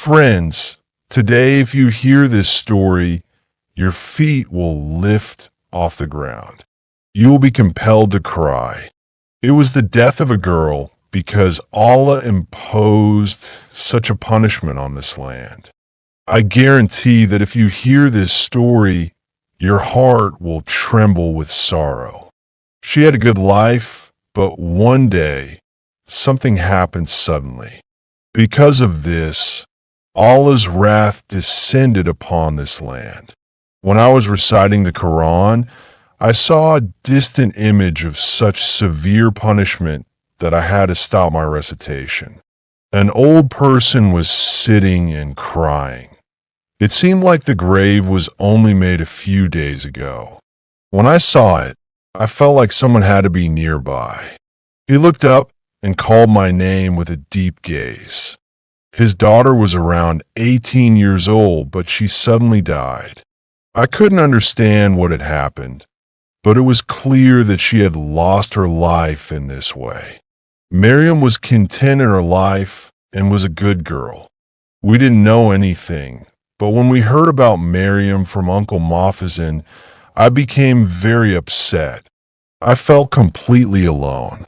Friends, today if you hear this story, your feet will lift off the ground. You will be compelled to cry. It was the death of a girl because Allah imposed such a punishment on this land. I guarantee that if you hear this story, your heart will tremble with sorrow. She had a good life, but one day, something happened suddenly. Because of this, Allah's wrath descended upon this land. When I was reciting the Quran, I saw a distant image of such severe punishment that I had to stop my recitation. An old person was sitting and crying. It seemed like the grave was only made a few days ago. When I saw it, I felt like someone had to be nearby. He looked up and called my name with a deep gaze. His daughter was around 18 years old, but she suddenly died. I couldn't understand what had happened, but it was clear that she had lost her life in this way. Miriam was content in her life and was a good girl. We didn't know anything, but when we heard about Miriam from Uncle Mafizin, I became very upset. I felt completely alone.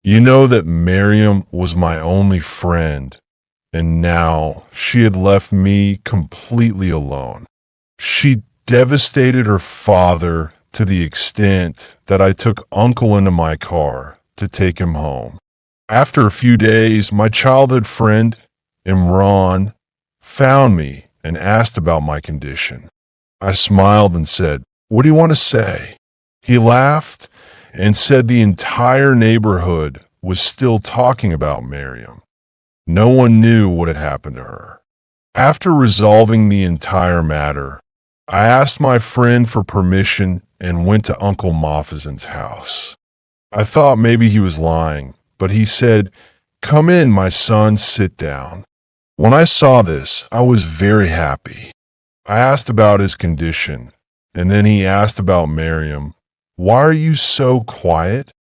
You know that Miriam was my only friend, and now she had left me completely alone. She devastated her father to the extent that I took Uncle into my car to take him home. After a few days, my childhood friend, Imran, found me and asked about my condition. I smiled and said, "What do you want to say?" He laughed and said the entire neighborhood was still talking about Miriam. No one knew what had happened to her. After resolving the entire matter, I asked my friend for permission and went to Uncle Mafizin's house. I thought maybe he was lying, but he said, "Come in, my son, sit down." When I saw this, I was very happy. I asked about his condition, and then he asked about Miriam. "Why are you so quiet?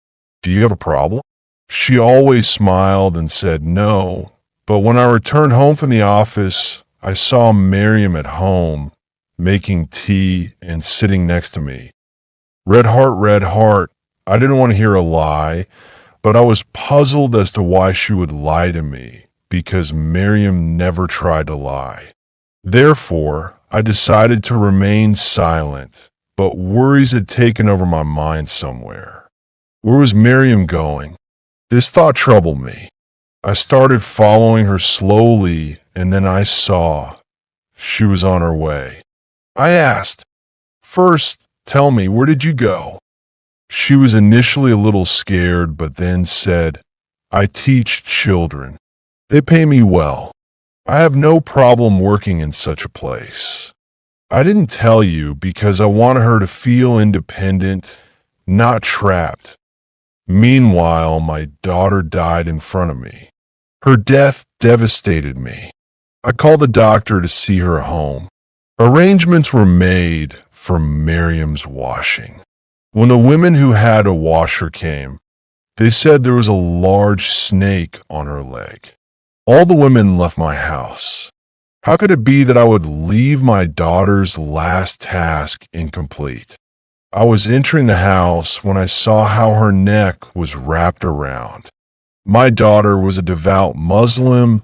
Do you have a problem?" She always smiled and said no, but when I returned home from the office, I saw Miriam at home, making tea and sitting next to me. Red heart, I didn't want to hear a lie, but I was puzzled as to why she would lie to me, because Miriam never tried to lie. Therefore, I decided to remain silent, but worries had taken over my mind somewhere. Where was Miriam going? This thought troubled me. I started following her slowly, and then I saw she was on her way. I asked, "First, tell me, where did you go?" She was initially a little scared, but then said, "I teach children. They pay me well. I have no problem working in such a place." I didn't tell you because I wanted her to feel independent, not trapped. Meanwhile, my daughter died in front of me. Her death devastated me. I called the doctor to see her home. Arrangements were made for Miriam's washing. When the women who had a washer came, they said there was a large snake on her leg. All the women left my house. How could it be that I would leave my daughter's last task incomplete? I was entering the house when I saw how her neck was wrapped around. My daughter was a devout Muslim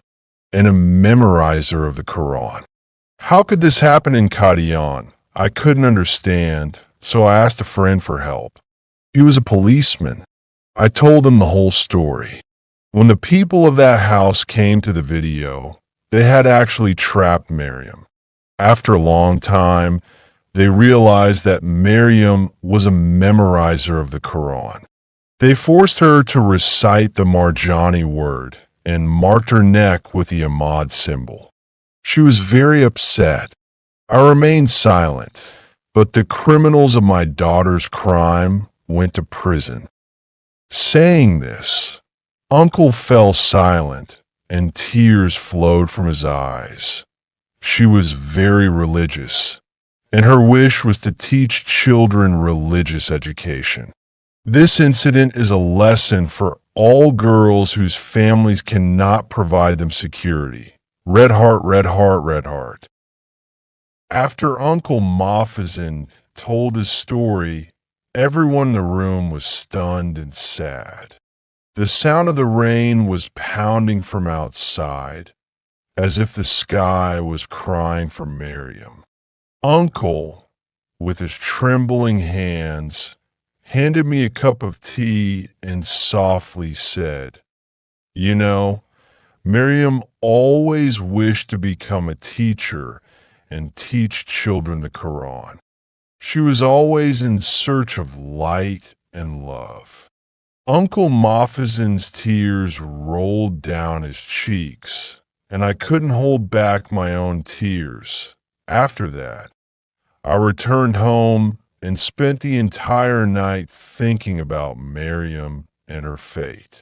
and a memorizer of the Quran. How could this happen in Qadian? I couldn't understand, so I asked a friend for help. He was a policeman. I told him the whole story. When the people of that house came to the video, they had actually trapped Miriam. After a long time, they realized that Miriam was a memorizer of the Quran. They forced her to recite the Marjani word and marked her neck with the Ahmad symbol. She was very upset. I remained silent, but the criminals of my daughter's crime went to prison. Saying this, Uncle fell silent and tears flowed from his eyes. She was very religious, and her wish was to teach children religious education. This incident is a lesson for all girls whose families cannot provide them security, Red heart, red heart, red heart. After Uncle Moffisin told his story, everyone in the room was stunned and sad. The sound of the rain was pounding from outside, as if the sky was crying for Miriam. Uncle, with his trembling hands, handed me a cup of tea and softly said, "You know, Miriam always wished to become a teacher and teach children the Quran. She was always in search of light and love." Uncle Moffisin's tears rolled down his cheeks, and I couldn't hold back my own tears. After that, I returned home and spent the entire night thinking about Miriam and her fate.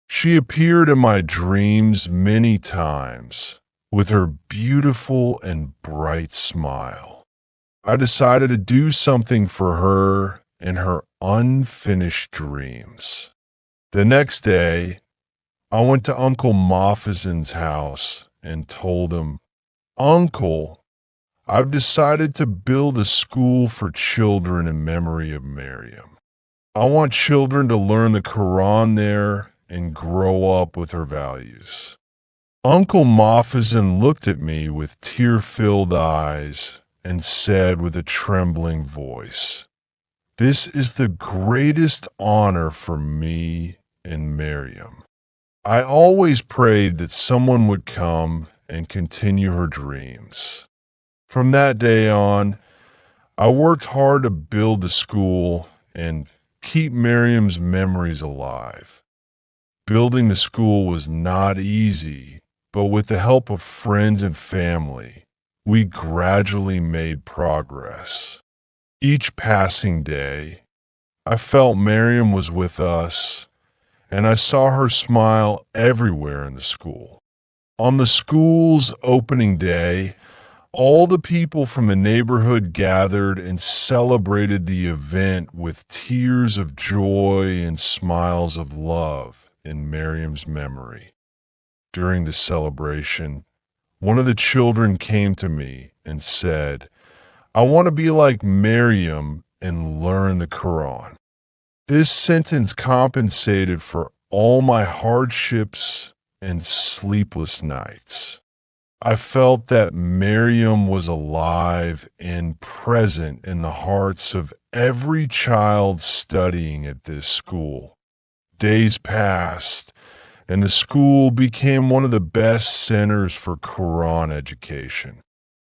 She appeared in my dreams many times with her beautiful and bright smile. I decided to do something for her and her unfinished dreams. The next day, I went to Uncle Moffisin's house and told him, "Uncle, I've decided to build a school for children in memory of Miriam. I want children to learn the Quran there and grow up with her values." Uncle Moffisin looked at me with tear-filled eyes and said with a trembling voice, "This is the greatest honor for me and Miriam. I always prayed that someone would come and continue her dreams." From that day on, I worked hard to build the school and keep Miriam's memories alive. Building the school was not easy, but with the help of friends and family, we gradually made progress. Each passing day, I felt Miriam was with us, and I saw her smile everywhere in the school. On the school's opening day, all the people from the neighborhood gathered and celebrated the event with tears of joy and smiles of love in Miriam's memory. During the celebration, one of the children came to me and said, "I want to be like Miriam and learn the Quran." This sentence compensated for all my hardships and sleepless nights. I felt that Miriam was alive and present in the hearts of every child studying at this school. Days passed, and the school became one of the best centers for Quran education.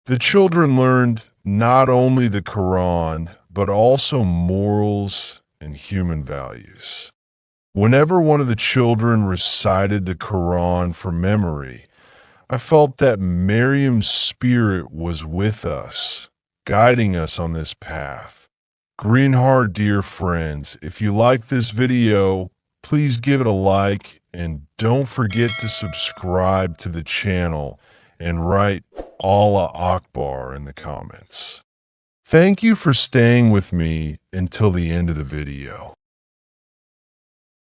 The children learned not only the Quran, but also morals and human values. Whenever one of the children recited the Quran from memory, I felt that Miriam's spirit was with us, guiding us on this path. Greenheart, dear friends, if you like this video, please give it a like and don't forget to subscribe to the channel and write Allah Akbar in the comments. Thank you for staying with me until the end of the video.